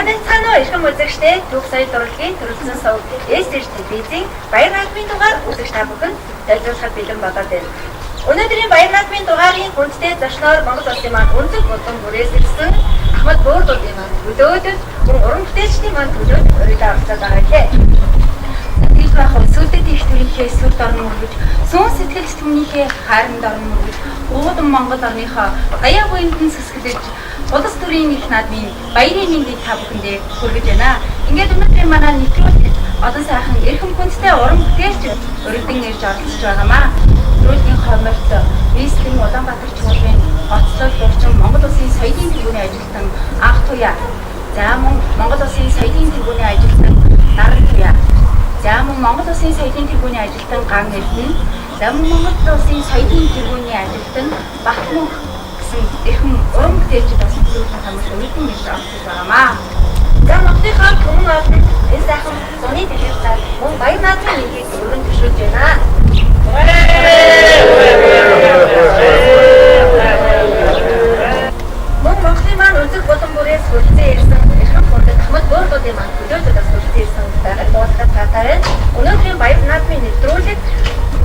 Манай цаанаа эрхэм үзэгчтэй Төв соёл урлагийн төрөлсөн сувг СТ телевизийн Баяр наадмын дугаар үзэгч та бүхэнд залбиулахад бэлэн болоод байна. Өнөөдрийн Баяр наадмын дугаарын хүндтэй зочноор Монгол Улсын маань өнцөг болон бүрээс ирсэн Ахмад Бөөрдүүдийн маань төлөөдөд мөн уран бүтээлчдийн маань төлөөд өргөдөө орцоод байгаа лээ. Тэгж байх сүлдэт их төрийнхээ сүрд орн мөргөж, суун сэтгэл түмнийхээ хайранд орн мөргөж, уудан Монгол орныхоо гаяа буйндан сэсгэлж улс төрийн их наадмын баярын мэндийг та бүхэндээ хүргэж байна. Ингээд өнөөдрийн манай нэвтрүүлэгт олон сайхан эрхэм хүндтэй уран бүтээлч өргөдөн ирж оролцож байгаамаа. Нэвтрүүлгийн хоморт нийслэлийн Улаанбаатар чуулгын гоцлол дурчин Монгол Улсын соёлын тэргүүний ажилтан анх туяа. За мөн Монгол Улсын соёлын тэргүүний ажилтан Наран туяа. За мөн Монгол Улсын соёлын тэргүүний ажилтан Ган Эрдэнэ. За мөн Монгол Улсын соёлын тэргүүний ажилтан Батмөнх эрхэм уран бүтээлчид бас зөвхөн хамт өргөдөн ирж оролцож байгаамаа. За Монголынхаа түмэн олон энэ сайхан зуны телевизээр мөн баяр наадмын нэгийг өргөн төвшүүлж байна. Мөн Монголын маань өнцөг болон бүрээс хүрэлцэн ирсэн эрхэм хүндэт Ахмад Бөөрдүүдийн маань төлөөдөд бас хүрэлцэн ирсэн байгаад буулгад татаарай. Өнөөдрийн баяр наадмын нэвтрүүлэг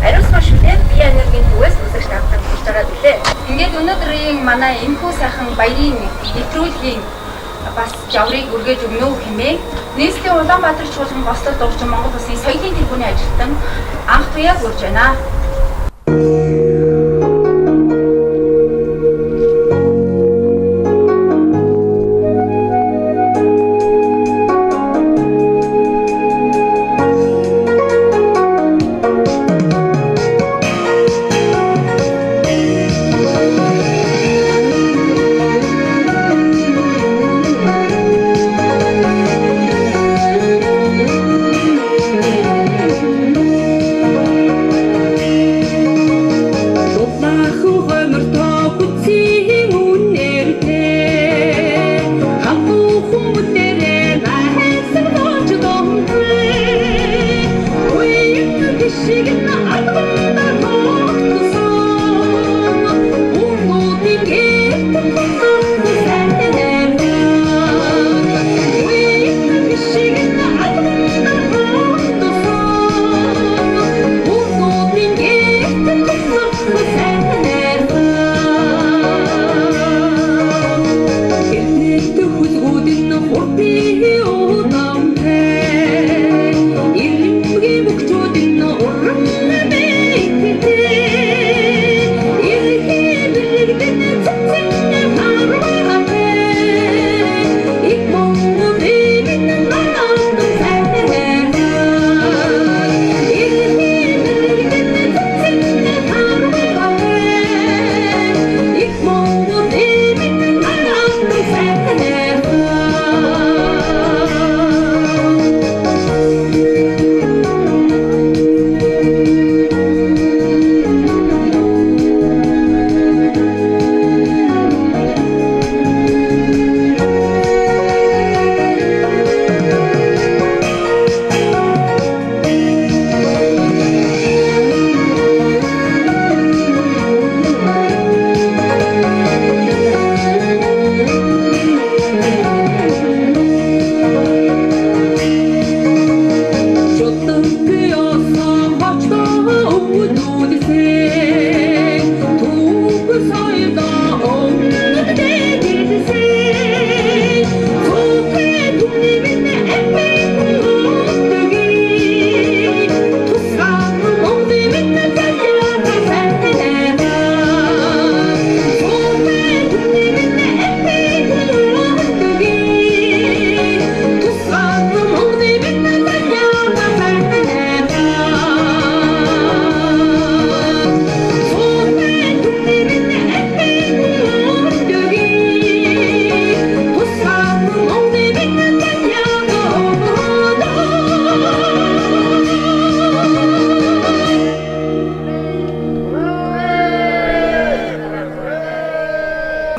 ариусгах шүлээд бие энергийн төвөөс үзэгч тавтан хүрч байгаа билээ. Ингээд өнөөдрийн манай энэхүү сайхан баярын нэвтрүүлгийн бас жаврыг өргөж өгнө үү хэмээн нийслэлийн Улаанбаатар чуулган гоцлол дурчин Монгол Улсын соёлын тэргүүний ажилтан анх туяаг урьж байна.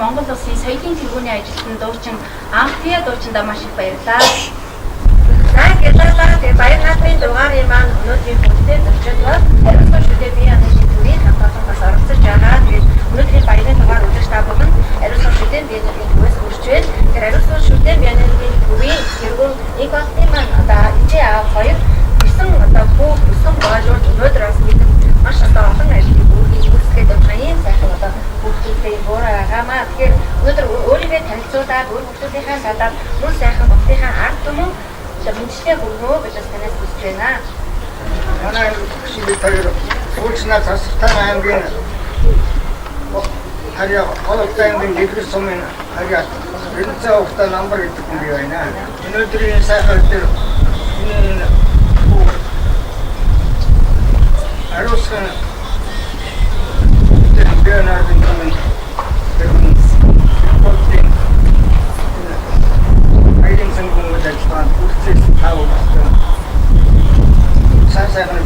Монгол Улсын соёлын тэргүүний ажилтан дуучин анх туяа дуучиндаа маш их баярлалаа. За баяр наадмын дугаарыг маань өнөөдрийн бүгдээ зорчоод ариусгах шүлээ бие анхны бүрийн хамгаалсан бас оролцож байгаа. Тэгээд өнөөдрийн баярын дугаар үзэж та бүхэн ариусгал шүтэн биенэргийн төвөөс хүрч байна. Тэгэхээр ариусгал шүтэн биенэргийн төвийн тэргүүн нэг балтын маань одоо ижээ аав хоёр ирсэн одоо бүх өсөн боолууд өнөөдөр бас мэдэн маш одоо олон ажлыг үүсгээд байгаа юм сайхан одоо бүгдээ буур агаамаа. Тэгэхээр өнөөдөр өөрийгөө танилцуулаад өөр хүмүүсийнхаа гадаад мөн сайхан бохтынхаа ард түмэн мэдчилгээ өгнө гэж танаас хүсэж байна. Манай шилээ таяр уулзнаа застай аймгийн харьяа голтой аймгийн дэвгэр сумын харьяа Рэнцээ ухта намбар гэдэг хүн бий байна. Өнөөдрийн сайхан өдөр энэ аруусхан Бernardын комент айдын сангумд ажиллагаанд үрцээс таавуулсан. Сайхан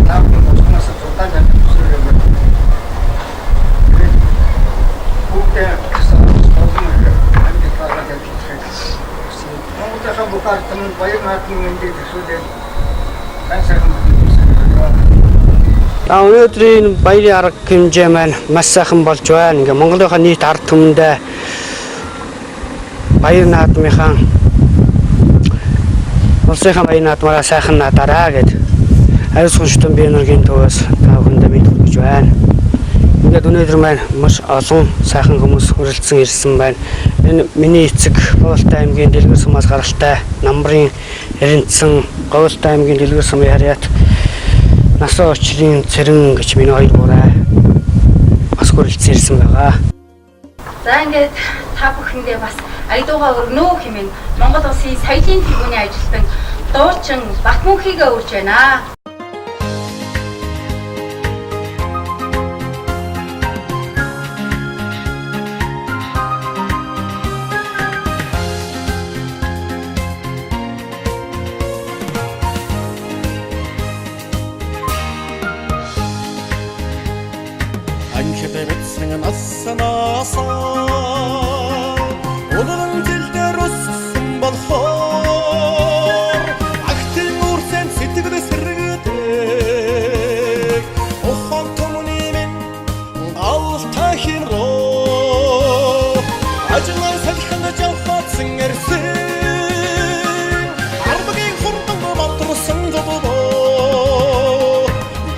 таавын босноос тутаад байгаа. Бүгдээ Монголын бухартын баяр наадмын мэндийг төсөөлөд сайхан өнөөдрийн баярын арга хэмжээ маань маш сайхан болж байна. Ингээ Монголынхаа нийт ард түмэндээ баяр наадмынхаа улсынхаа баяр наадмаараа сайхан надараа гэд ариусгал шүтэн биенэргийн төвөөс та бүхэндээ мэд хүргэж байна. Ингээд өнөөдөр маань маш олон сайхан хүмүүс хүрэлцэн ирсэн байна. Энэ миний эцэг Говьолтой аймгийн Дэлгэр сумаас гаралтай намбарын Эренцэн Говьолтой аймгийн Дэлгэр сумын харьяат Насаа очрын цэрэн гэж миний хоёр бураа бас хүрэлцэн ирсэн байгаа. За ингээд та бүхэндээ бас аядуугаа өргөнөө хэмээн Монгол Улсын соёлын тэргүүний ажилтан дуучин Батмөнхийгээ урьж байна. 오늘은 길대로 쑥쑥 balhor Aktin ursen sitigde sirgde Ohan tomunimin altahin ro Acılar sadikanda jalfatsın ersin Arbagin hurdun batırsın jodobo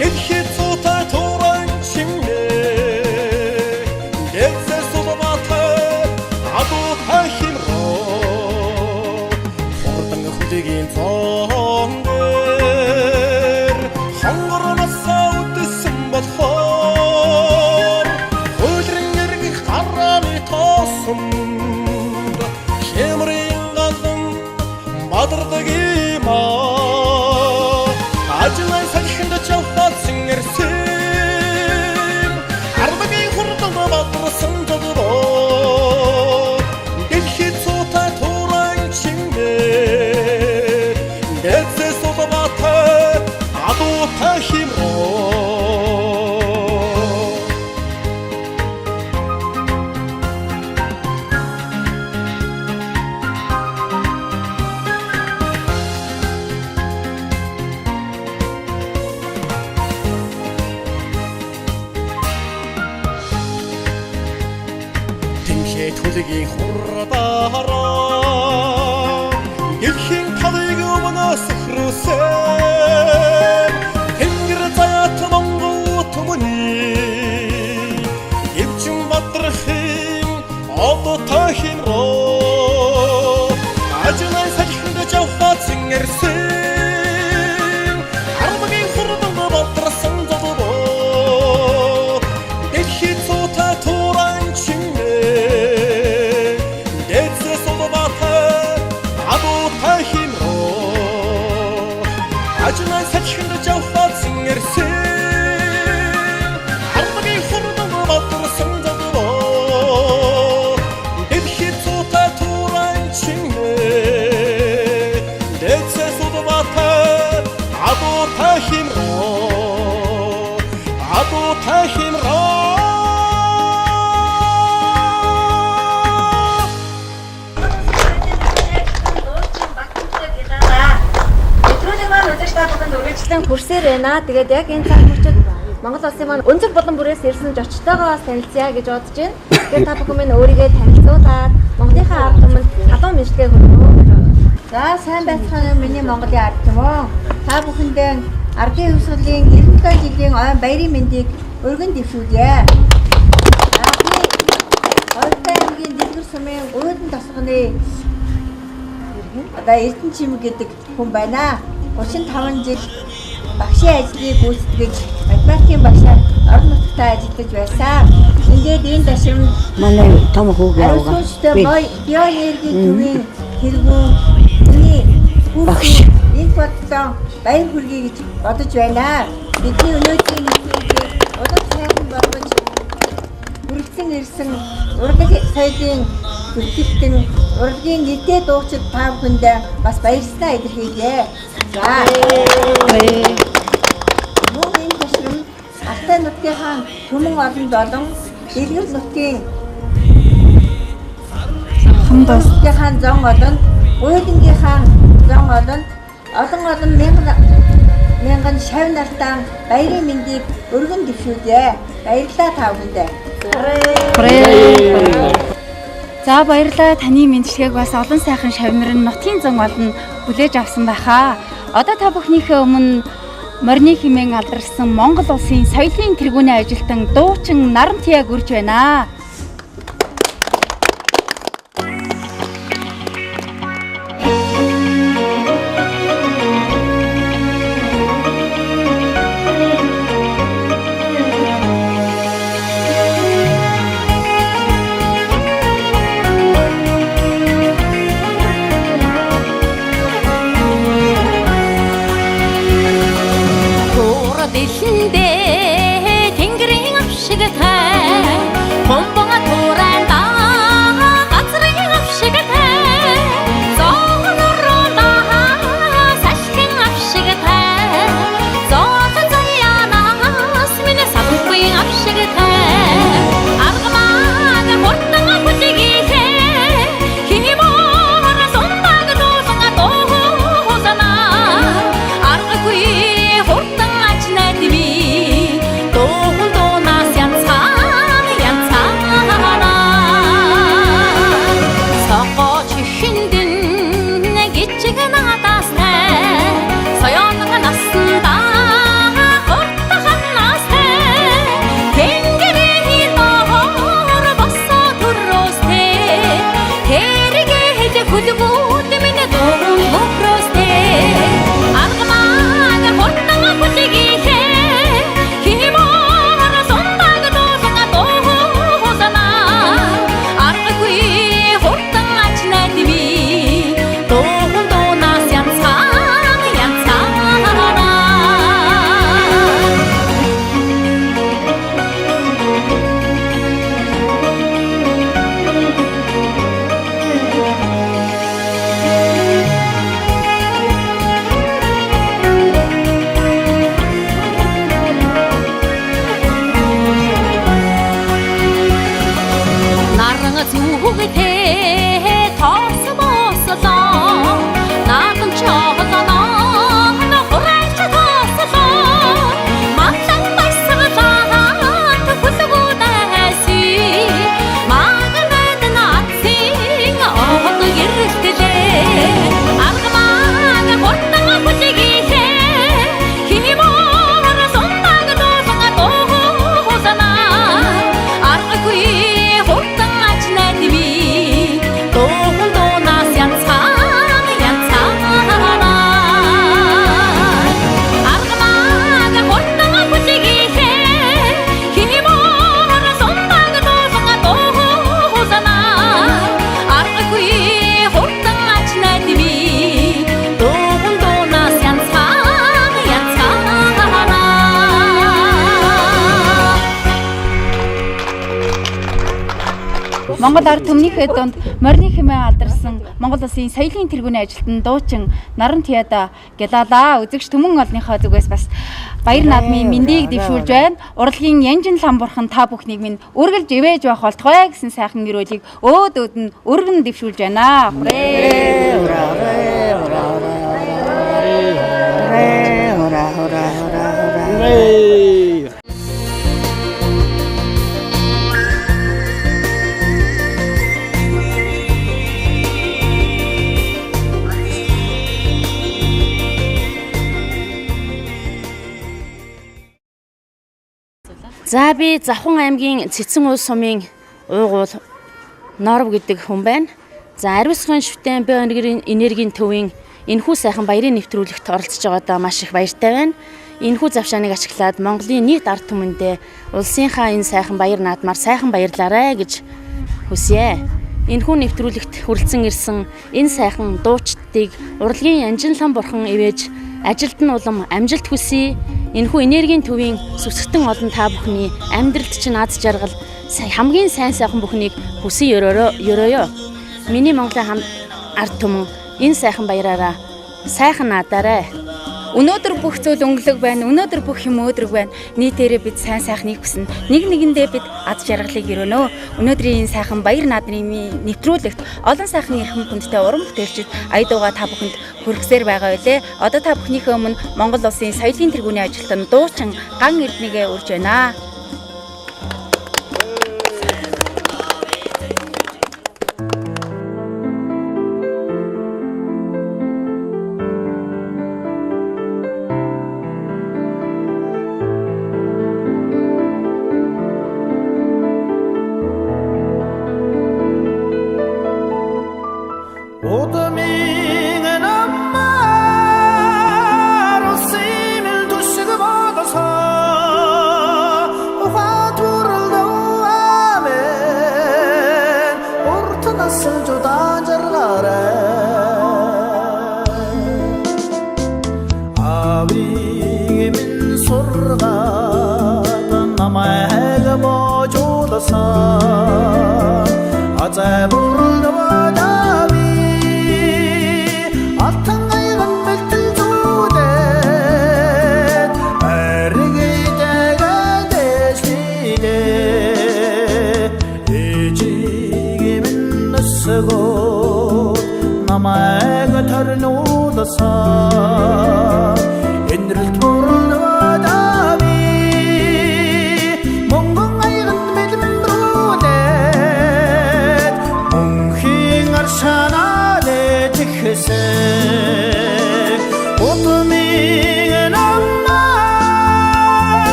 Edhit sota toran çimle Gelse soda batır Adu tahim ro Hordun hudegin fonder Hangırına saudisın balhor Hudrin ergi karami tasım Kemrin kaldım Badırdı gima Acılay sadikinde çalfatsın ersin Arbagi hurdana batırsın cadıbo Delhit sota toran çimde Detse soda batı Adu tahim ro Тэнхээ төлөгийн хурдаараа Дэлхийн талыг өмнөөс хөрөсөн Тэнгэр заяат Монгол түмний Эвчин бадрахын одоо тахин роо Ажлай сахинд жавхацын эрсэн Арбагийн хурдан бадрасан зодобоо Дэлхийд цута туран чимнэ Дэцэ содобата аду тахин роо Ажлай сахинд жавхацын эрсэн Арбагийн хурдан бадрасан зодобоо Дэлхийд цута туран чимнэ Дэцэ содобата аду тахин роо Аду тахин роо Нэвтрүүлэг маань үзэж та бүхэнд үргэлжлэн хүрсээр байна. Тэгээд яг энэ цаг мөчид Монгол улсын маань өнцөг болон бүрээс ирсэн зочдтойгоо бас танилцъя гэж бодож байна. Тэгээд та бүхэн минь өөрийгөө танилцуулаад Монголынхаа ард түмэнд халуун мэдлэгээ хүргэнэ гэж байна. За сайн байцгаана миний Монголын ард түмэн. Та бүхэндээ ардын хувьсгалын 97 жилийн ойн баярын мэндийг өргөн дэвшүүлье. Ортой аймгийн Дэлгэр сумын Гуйдан тосгоны одоо Эрдэнэ Чимэг гэдэг хүн байна. 35 жил багшийн ажлыг гүйцэтгэж математикийн багшаар орон нутагтаа ажиллаж байсан. Ингээд энэ ташрамд манай том хүүгээ аваа. Биоэнерги төвийн хэрэгүүн багш энэ бодлоо баяр хүргэе гэж бодож байна. Бидний өнөөдрийн нийтийг улам сайхан болгож хүрэлцэн ирсэн урлаг соёлын төлөвлөлтөн урлагийн нийтэд дуучид та бүхэндээ бас баяртай илэрхийлье. За. Мөн энэ ташрам Алтай нутгийнхаа Төмөн олонд болон Дэлгэр нутгийн хамтдынхаа зон олонд, Гуйдангийнхаа зон олонд олон мянган шавь нартаа баярын мэндийг өргөн дэвшүүлье. Баярлалаа та бүхэндээ. За баярлалаа таны мэдлэгийг бас олон сайхан шавнар нь нутгийн зан олон хүлээж авсан байхаа. Одоо та бүхнийхээ өмнө морины хэмээн алдарсан Монгол улсын соёлын тэргүүний ажилтан дуучин Нарантьяг үрж байна. Монгол ард түмнийхээ дунд морины хэмээн алдарсан Монгол улсын соёлын тэргүүний ажилтан дуучин Нарантьяда гялалаа. Үзэгч Төмөн олныхоо зүгээс бас баяр наадмын мэндийг дэвшүүлж байна. Урлагийн Янжин Ламбурхан та бүхнийг минь үргэлж ивэж байх болтугай гэсэн сайхан гэрүүлийг өөд нь өргөн дэвшүүлж байна. Hooray! За би Завхан аймгийн Цэцэн уус сумын уугуул Норов гэдэг хүн байна. За ариусгын шүтэн биоэнергийн төвийн энэхүү сайхан баярын нэвтрүүлэгт оролцож байгаадаа маш их баяртай байна. Энэхүү завшааныг ашиглаад Монголын нийт ард түмэндээ улсынхаа энэ сайхан баяр наадмаар сайхан баярлаарай гэж хүсье. Энэхүү нэвтрүүлэгт хүрэлцэн ирсэн энэ сайхан дуучдыг урлагийн Анжинлан бурхан ивэж ажилд нь улам амжилт хүсье. Энэхүү энергийн төвийн сүсгтэн олон та бүхний амьдралд чинь аз жаргал хамгийн сайн сайхан бүхнийг хүсье өрөөё. Миний Монголын ард түмэн энэ сайхан баяраараа сайхан наадаарай. Өнөөдөр бүх зүйл өнгөлөг байна. Өнөөдөр бүх юм өөдрөг байна. Нийтээрээ бид сайн сайхныг хүснэ. Нэг нэгэндээ бид аз жаргалыг өрөөнө. Өнөөдрийн энэ сайхан баяр наадмын нэвтрүүлэгт олон сайхны эрхэм хүндтэй уран бүтээлчид Аяадууга та бүхэнд хүргэсээр байгаа байлээ. Одоо та бүхнийхээ өмнө Монгол улсын соёлын тэргүүний ажилтан дуучин Ган Эрдэнэгээ урьж байна.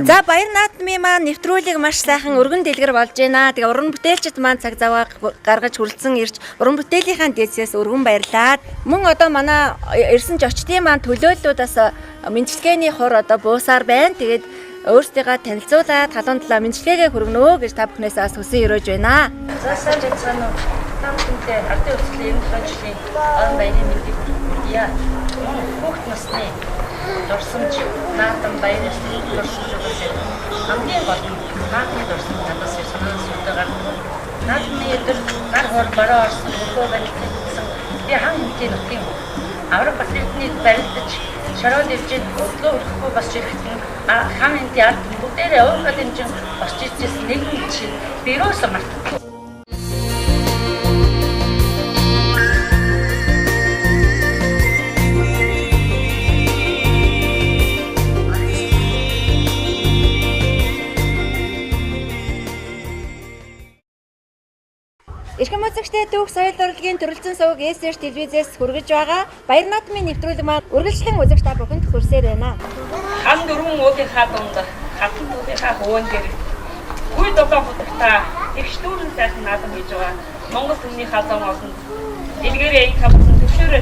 За баяр наадмын маань нэвтрүүлэг маш сайхан өргөн дэлгэр болж байна. Тэгээ уран бүтээлчид маань цаг зав гаргаж хүрэлцэн ирж уран бүтээлийнхаа дэсээс өргөн баярлаад мөн одоо манай ирсэн зочдын маань төлөөллүүдээс мэдлэгээний хур одоо буусаар байна. Тэгээд өөрсдийгөө танилцуулаад халуун талаа мэдлэгээгээ хүргэнө гэж та бүхнээс бас хүсэн өрөөж байна. За сайн жицгэн үү. Та бүхэндээ ардын үйлчлэлийн 7 жилийн орон баярын мэндийг хүргье. Хүүхд насны дурсамж наадам баярын дурсамж хамгийн гол нь наадмын дурсамж надаас сонирхол сүлдээр наадмын өдөр гар хор бороо орсон хөлөө барилдсан би хан хэмжээ нутгийн авраг батлагдныг барилдаж шороо дэвжиж өглөө өрөхгүй бас ирэхдээ хан хэмжээ ард бүгдээрээ өөрөөр хэмжин босч ирсэн нэгэн чинь бирөөс мартахгүй. Эрхэм үзэгчдээ Дүүх соёл урлагийн төрөлцөн сувг СС телевизээс хүргэж байгаа Баяр наадмын нэвтрүүлэг маань үргэлжлэн үзэгч та бүхэнд хүрсээр байна. Хан дөрвөн уулынхаа дунд хатан уулынхаа хөвөн дээр үе дулаан хутагтаа эрхтүүрэн сайхан наадам хийж байгаа. Монгол түмний хазан олон дэлгэрээ хамтсан төвшөөрөө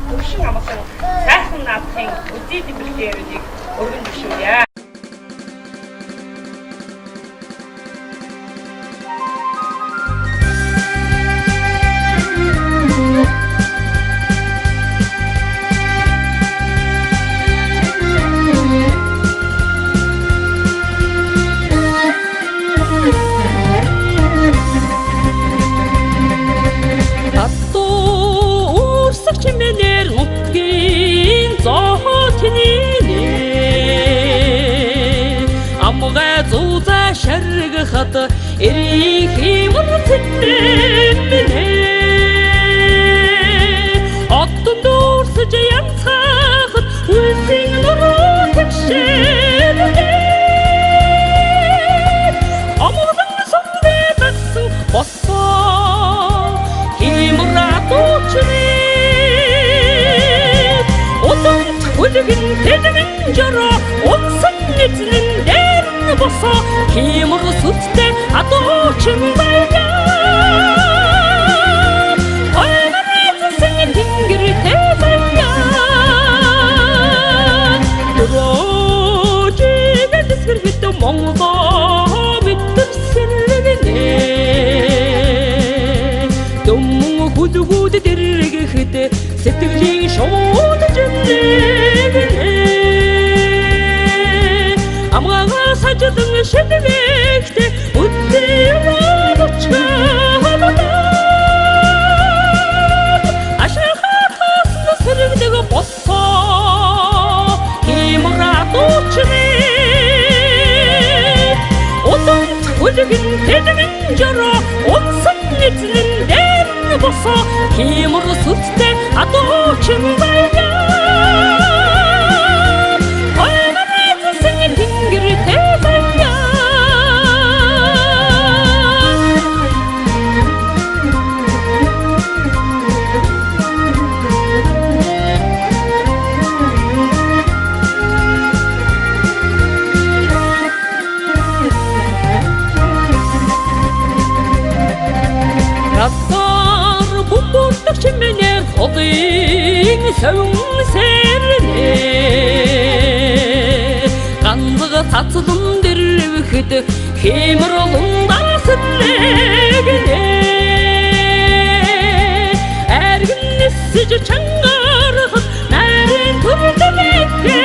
төвшин амгалан сайхан наадмын үзий дэвлэгээрийг өргөн зөвшөөрье. Менэр нутгийн зоотны амга зуза шаргахад эрих юмр тэнэ оттон дурсаж янцахад үлсин нуруу тэгшээ амгадан сондэ тассан боссоо химратуучны Үлгэн тэжмэн жороо унсан эзэн дээр босоо химэр сүттэй адуучин баяа ойнэрсэн тэнгэр тэзэя дөрөөж дэсгэр хит Монголоо мэдэрсэлгэнэ дүмэн хүдгүүд дэргэхэд сэтгэлийн шууд Амгаа саждан шидвэгт үддийвчхаа ашхатас сэрвдэг боссоо химратуучны утан үлгэн тэжмэн жороо унсан эзэн дээр боссоо химэр сүттэй адуучин баяа Менэр хотын сөвн сэрнэ ганцга цацлан дэрвэхэд хэмэр лундаас нэгнэ эргэнэсж чангарах нарийн төрдөлэхэ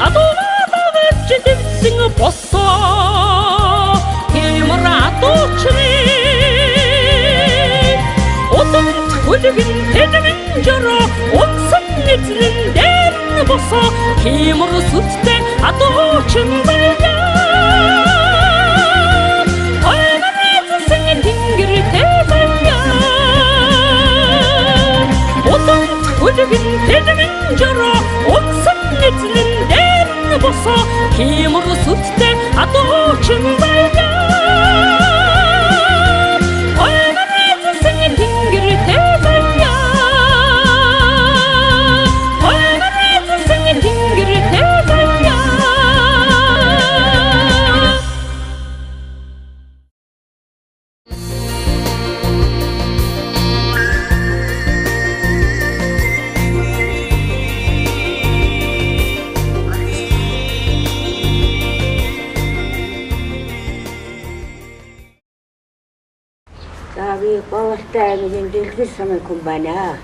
адуугавч дэвсэн боссоо хэмратуучны Үлгэн тэжмэн жороо унсан эзэн дээр босоо химэр сүттэй адуучин баяа ойнэрсэн тэнгэр тэзэя Үлгэн тэжмэн жороо унсан эзэн дээр босоо химэр сүттэй адуучин баяа Говьтай аймгийн дэлгэр самын хүн байна.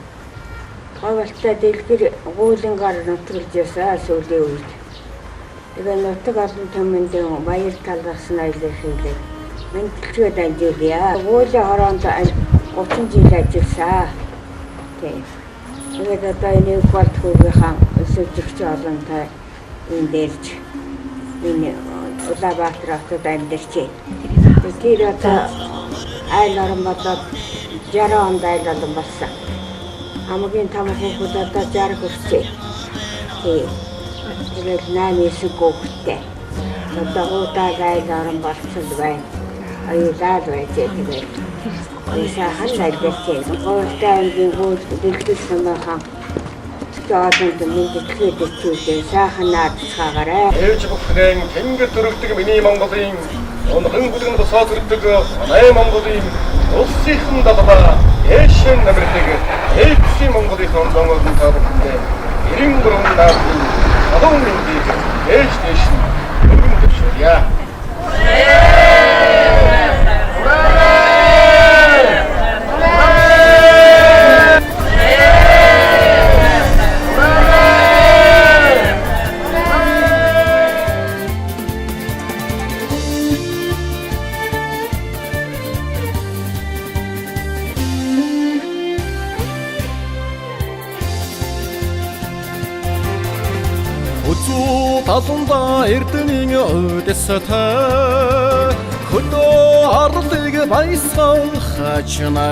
Говьтай дэлгэр гуулингаар нутгалж ясаа сүүлийн үед. Тэгээ нутаг олон түмэнд баяр талгасан аялал хийлээ. Мэндэлчгээ дамжуулъя. Гуулийн хороонд 30 жил ажилласан. Тэгээд одоо энэ болт хүүгийнхэн өсөжигч олонтой энэ дээрж энэ Улаанбаатар хотод амьдарчээ. Тэр одоо айл орон болоод 60 онд айл олон болсон. Хамгийн том хүүхэд одоо 60 хүрчээ. Тэгээд 8-9 хүүхэдтэй. Одоо удаа айл орон болцсон байна. аюулаад байжээ тэгээд. Сайхан ажиллаж гоотой ангийн хөөс дэлгэсэн байгаа. Жаадан мэдээтэй чүлээ сайхан наацгаагаарай. ээж бүхэн тэнгэр төрөгдөг миний Монголын өнхөн бүлгэн босоод ирдэг манай Монголын улсынхан далбаа ээшэн намрыг ээжийн Монголын онгоон тавхтай 93 наадын адуу мэндийг ээж дэш өргөн төвшөөе. Таланда эрдэнийн өдөстэй хөдөө арлыг баясган хачна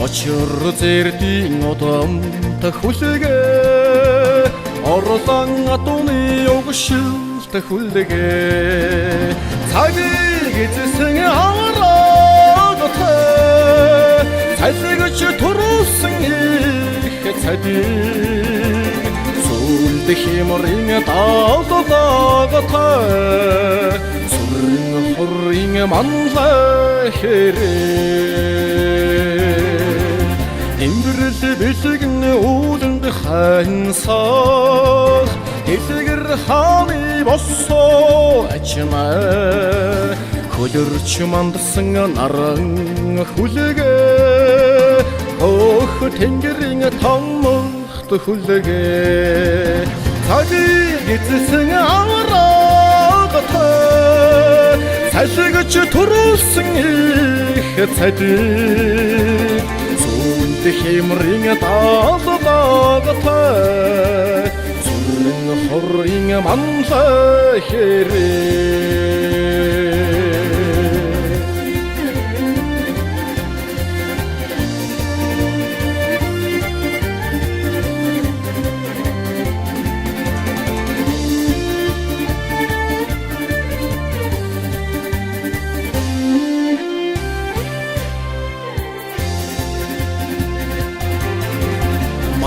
очир зэрдийн одомт хүлэгээ орлон атуны өгшилт хүлэгээ цагийг эзэсэн аврагтай цайлгч төрүүлсэн их цадиг Химрин тааллагатай сүрэн хорын манлаа хэрэг Имбэрл бэлгэн үүлэнд хансах дэлгэр хааны боссоо ачна хөлөрч мандсан наран хүлэгээ өх тэнгэрийн том хүлэгээ цагийг эзэсэн аврагтай цайлгч төрүүлсэн их цадиг сүнд химрин тааллагатай сүрэн хорын манлаа хэрэг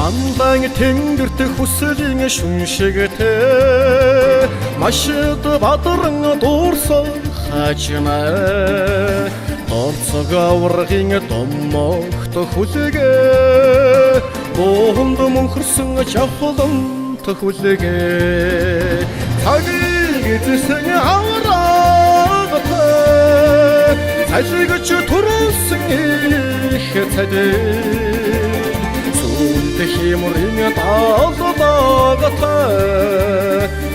Манлан тэнгэрт хүслийн шүншигтэй машид бадран дуурсан хачна орцог аврагын домогт хүлэгээ боонд мөнхөрсөн чавхлант хүлэгээ цагийг эзэсэн аврагтай цайлгч төрүүлсэн их цадиг Химрин тааллагатай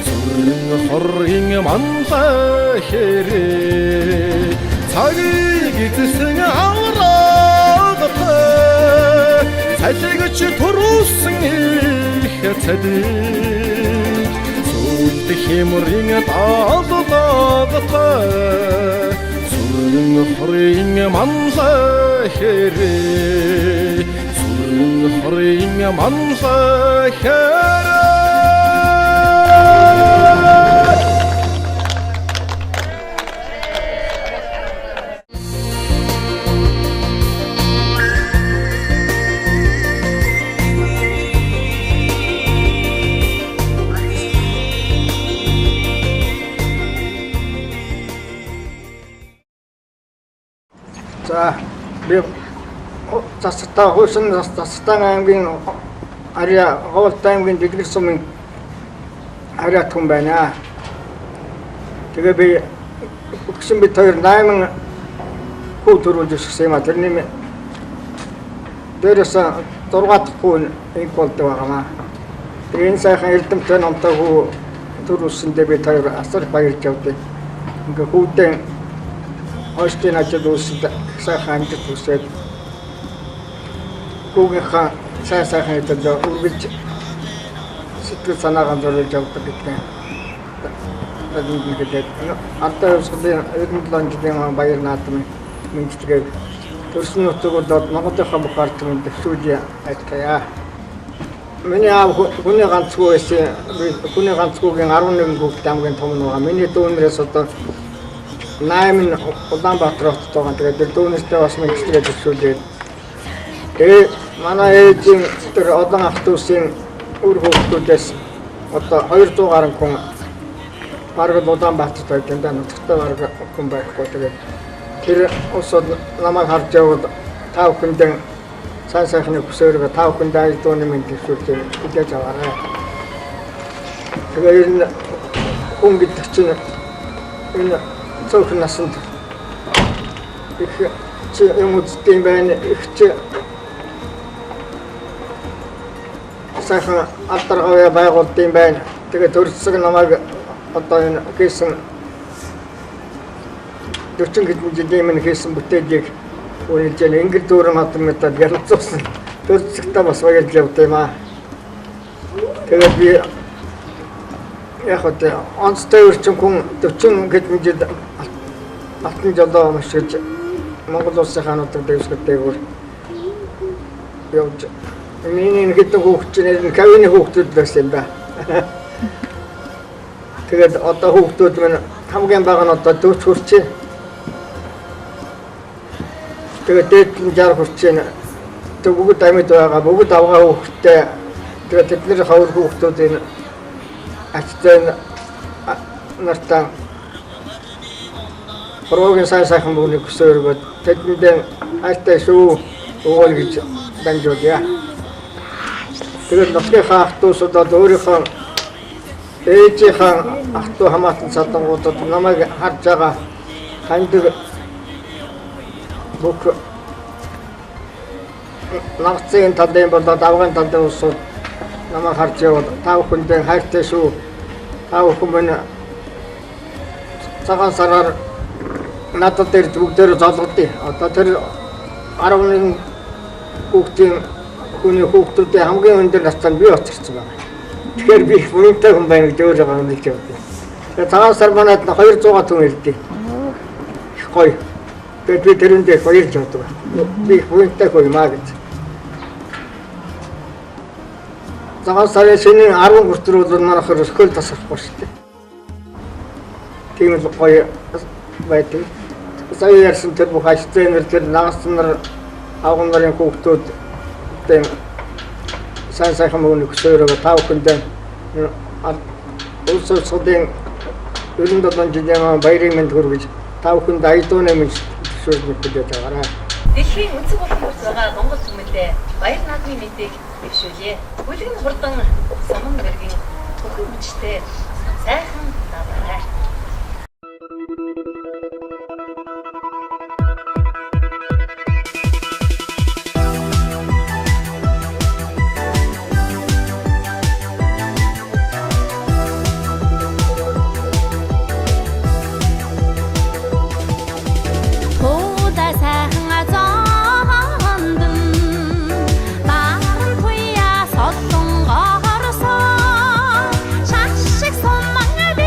сүрэн хорын манлаа хэрэг цагийг эзэсэн аврагтай цайлгч төрүүлсэн их цадиг сүрэн химрин тааллагатай сүрэн хорын манлаа хэрэг хорын манлаа хэрэг За би застай хуучин застай аймгийн ария Говьтай аймгийн Дэлгэр сумын ария түн байна. Тэгээ би өгсөн бид хоёр 8 хүү төрүүлж өгсөн юм а тэрний дээрээс 6 дахь хүү инх болдог байгаамаа. Тэгээ энэ сайхан эрдэмтэн номтой хүү төрүүлсэндээ би хоёр асар баярлж явдیں۔ Ингээ хүүдээ Остин ажил үүсэд сайхан амжилт хүсээд Гугийнхаа сайхан хэдэл үргэлж сэтгэл санаагаа зориулж явдаг гэдэг. Тэгээд антаа өсгөлийн 97 жилийн баяр наадмын мэдчилгээ төрсөн нутгуудад Монголынхаа бүх ард түмэнд төвшүүлж айтгая. Миний аав хүний ганцгүй байсан. Хүний ганцгүйгийн 11 хүүхэд хамгийн том нь байгаа. Миний дүүнээс одоо 8 Улаанбаатар хотод байгаа. Тэгээд дүүнэстэй бас мэдлэгээ төвшүүлээд тэгээд манай ээжийн тэр олон ах дүүсийн үр хөвгүүдээс одоо 200 гаруй хүн бараг Улаанбаатарт байдаг юм да. Нутагтаа бараг хүн байхгүй. Тэгээд тэр усод намайг харж яваад тав хүндэн сайн сайхны хүсээрээ тав хүндээ айлдууны мэдлэгшүүлж хэлж аваарай. Тэгээд энэ хүн гэдэг чинь энэ цөөхөн насанд их чи юм үзтiin байна. Их чи сайхан алдаргаа байгуулдсан байна. Тэгээд төрөлсөг намайг одоо энэ хийсэн 40 хэдэн жилийн өмнө хийсэн бүтээлийг үнэлж байна. Ингэр дүүрэн хатан метад ярилцсан. Төрөлсөгтэй бас баярлж явдсан юм аа. Тэгээд би яг одоо онцтой өрчин хүн 40 хэдэн жил алтан жолоо машиж Монгол улсын хаануудад дэвсгэртэйгээр явж миний хэдэн хүүхдчнэр нь кавины хүүхдүүд байсан юм да. Тэгээд одоо хүүхдүүд минь хамгийн бага нь одоо 40 хүрчээ. Тэгээд дээд нь 60 хүрчээ. Тэг бүгд амьд байгаа бүгд авгаа хүүхдтэй. Тэгээд тэдний хавар хүүхдүүдийн ачтай нартаа Рогийн сайхан бүхний көсөөргөд тэдэндээ хайртай шүү өгөөл гэж дамжуулъя. Тэгээд нөхрийнхээ ах トゥ усудад өөрийнхөө ээжийнхээ ах トゥ хамаатан садангуудад намайг харж байгаа хандаг бүх нагцын талын болоод авган талын усуд намайг харж яваад тав хүндээ хайртай шүү. Тав хүмүүс цагаан сараар надад дээр бүгдээр золгодъё. Одоо тэр 11 хүүхдийн хүний хүүхдүүдийн хамгийн өндөр настай би очирсан байна. Тэгэхээр би бүнтэй хүн байна гэж өөрөө гомдолж явдаа. Тэгээд цагаан сар манайд 200 хүн ирдээ. Их гоё. Тэгээд би тэрэндээ баярж явдаг. Би бүнтэй хүн юм аа гэж. Цагаан сарын шинийн 10 хүртэл бол манайхаар өсгөл тасахгүй шүү дээ. Тийм л гоё байдаг. Сая ярьсан тэр бүх ажлын тэр наагсан нар агуун нарын хүүхдүүд тийм сайн сайхан мөн өсөөрөө тав хүндээ улс улсуудын 47 жилийн баярын мэнд хүргэж тав хүнд айлдууны мэнд төсөөлж өгч байгаарай. Дэлхийн өнцөг болон хүрч байгаа Монгол хүмүүстээ баяр наадмын мэдээг дэвшүүлье. Бүлгэн хурдан саман мэргийн бүхэн хүчтэй сайхан наадмаарай. Шашиг сон мангад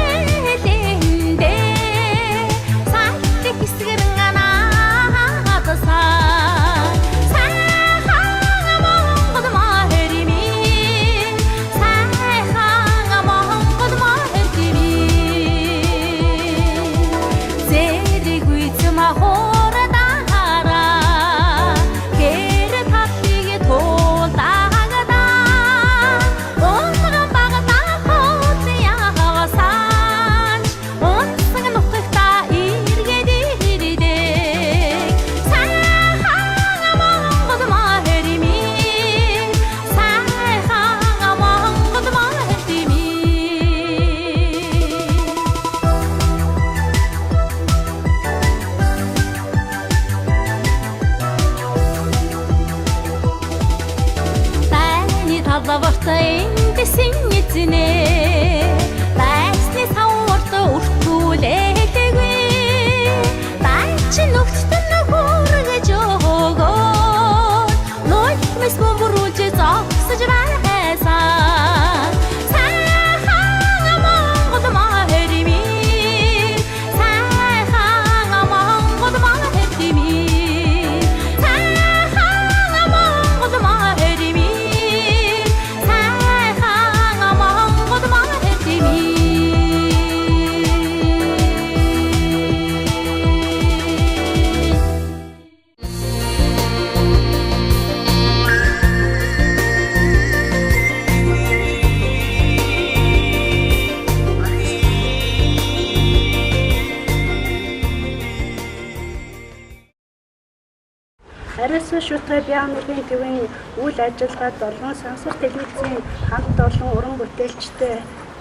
Ариун шуутай Бианергийн төвийн үйл ажиллагаанд болон сансар телевизийн хамт олон уран бүтээлчтэй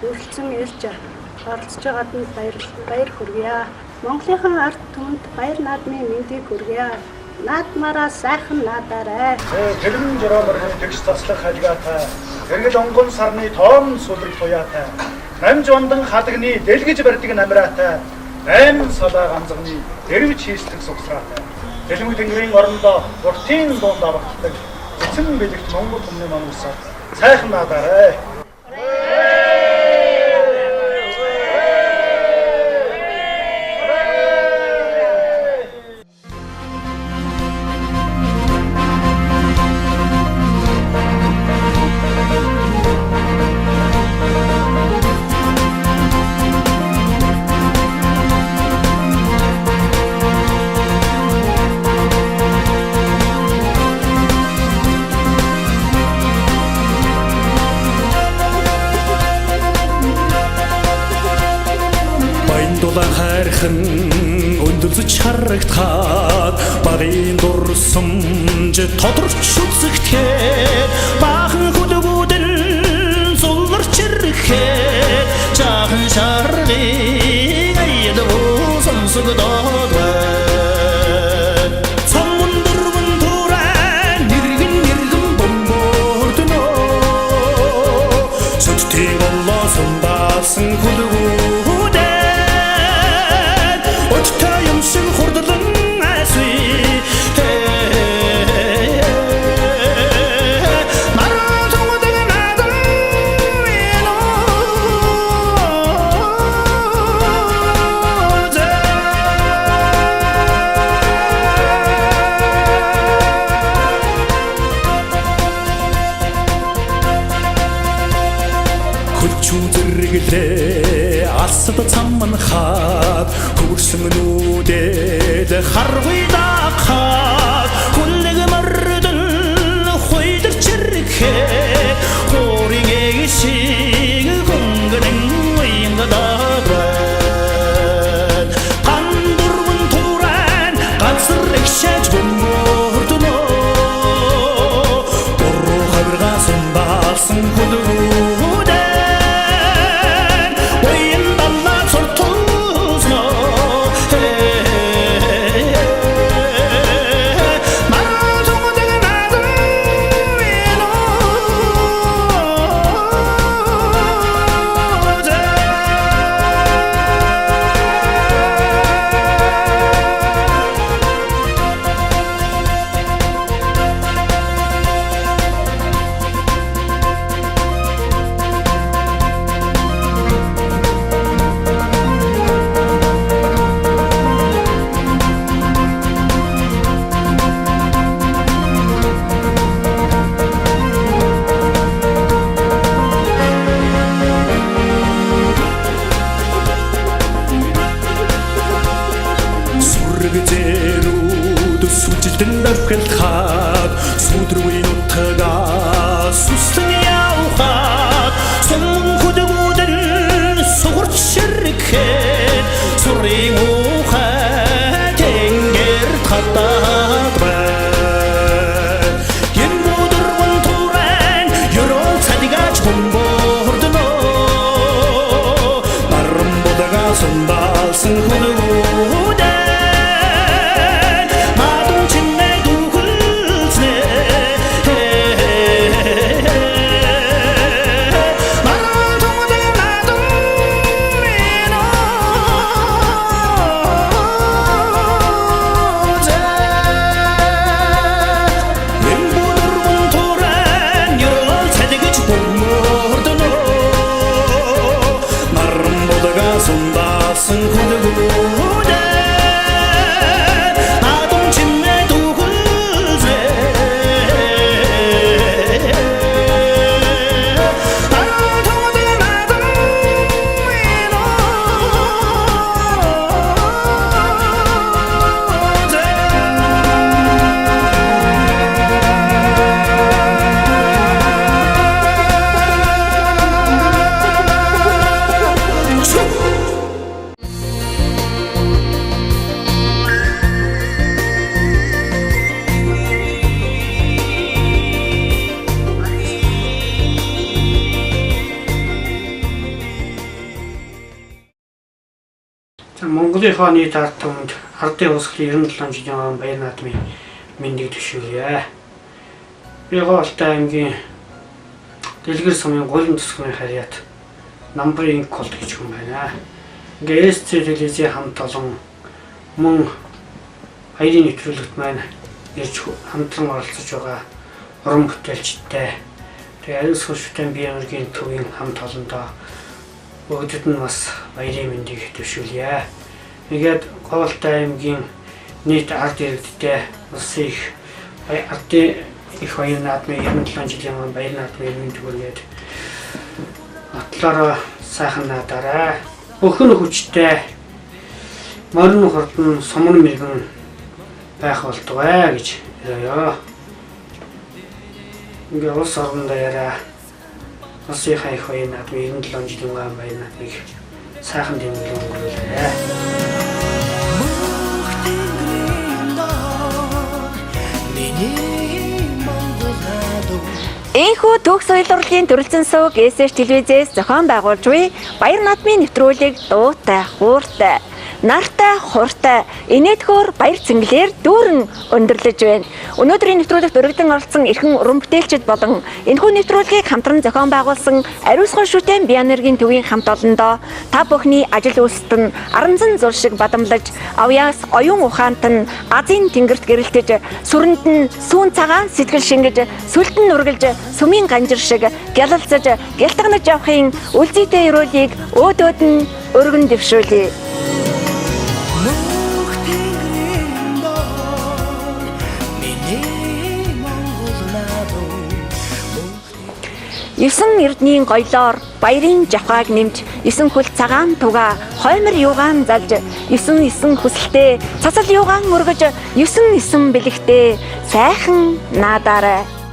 үргэлжлэн ирж оролцож байгаад нь баяр хүргье. Монголынхан ард түмэнд баяр наадмын мэндийг хүргье. Наадмаараа сайхан наадаарай. Тэрэн жураар тэгш заслах хажгаатай. Эргэл онгон сарны тоон сүлрэг туяатай. Намж ондан халагны дэлгэж барьдаг намраатай. Айн салаа ганцгны дэрвч хийсдэг сугсраатай. Дэлгүүр тэнгэрийн орондоо уртын дунд авахдаг. Эцэн бэлэгт Монгол хүмүүний мангасаа сайхан наадаарай. Өндөлж харагдахад багын дурсамж тодорч үзэгдэхэд баахан хүлгүүдэн зулгарч ирэхэд жаахан шаргын аяд сонсогдоод байна. Цамун дөрвөн тураа нэргэн бомбордно сүттэй боллосон баасан хүлгүүд асад цаман хаад хөрсөн нүдэд харгүй дахаад хүлэг мөрдөн хойдорч ирэхэд хорийн эгшиг хөнгөн уянгадаад гандурван туран ганцэр ихшэж бомбордно бороо хавргасан баасан хүлгүүд сүдрүүн утгаа сүстэн явхад сон хүдгүүдэн сугарч ширрэхэд сурын ухаа тэнгэр татаад байна. Гэмбүдэрвэн туран ёрон цадигаач бомбордно барам бодага сондаалсан хүдгүүд Монголынхоо нийт ард түмэнд ардын ухааллын 97 жилийн он баяр наадмын мэндийг төшөөлье. Би Говьолтой аймгийн Дэлгэр сумын голын төсвийн харьяат намбарын код гэж хүн байна. Ингээ СЦ телевизийн хамт олон мөн баярын нэвтрүүлэгт маань ирж хамтран оролцож байгаа уран бүтээлчтэй. Тэгээ ариун сүнстэй биеийн өргийн төвийн хамт олондоо бүгдэд нь бас баярын мэндийг төшөөлье. Тэгээд Говьолтой аймгийн нийт ард иргэдтэй бас их ардын их баяр наадмын 97 жилийн баяр наадмын мэнд хүргээд атлаараа сайхан наадаарай. Өхөн хүчтэй морин хурдан суман мэрэгэн байх болтугай гэж яриа. Ингээ улс орноо яриа. Улсын их баяр наадмын 97 жилийн баяр наадмыг сайхан дэмжлэг өнгөрүүлээ. Энэхүү төгс соёл урлагийн төрөлцөн сувг СС телевизээс зохион байгуулж буй баяр наадмын нэвтрүүлэг дуутай, хууртай, нартай, хуртай, инээдхөөр баяр цэнгэлээр дүүрэн өндөрлөж байна. Өнөөдрийн нэвтрүүлэгт өргөдөн оролцсон эрхэм уран бүтээлчид болон энэхүү нэвтрүүлгийг хамтран зохион байгуулсан Ариусган шүтэн Бианергийн төвийн хамт олондоо та бүхний ажил үйлсэд нь аранзан зур шиг бадамлаж, авьяас оюун ухаант нь Азийн тэнгэрт гэрэлтэж, сүрэнд нь сүүн цагаан сэтгэл шингэж, сүлдэн нүргэлж, сүмийн ганжир шиг гялалцаж, гялтганаж явахын үлзийтэй өрөөлийг өөдөөд нь өргөн дэвшүүлье. 9 эрдний гоёлоор баярын жавхааг нэмж 9 хөл цагаан туга хоймор юугаан залж 9 хүсэлтэй цацал юугаан өргөж 9 бэлэгтэй сайхан наадаарай.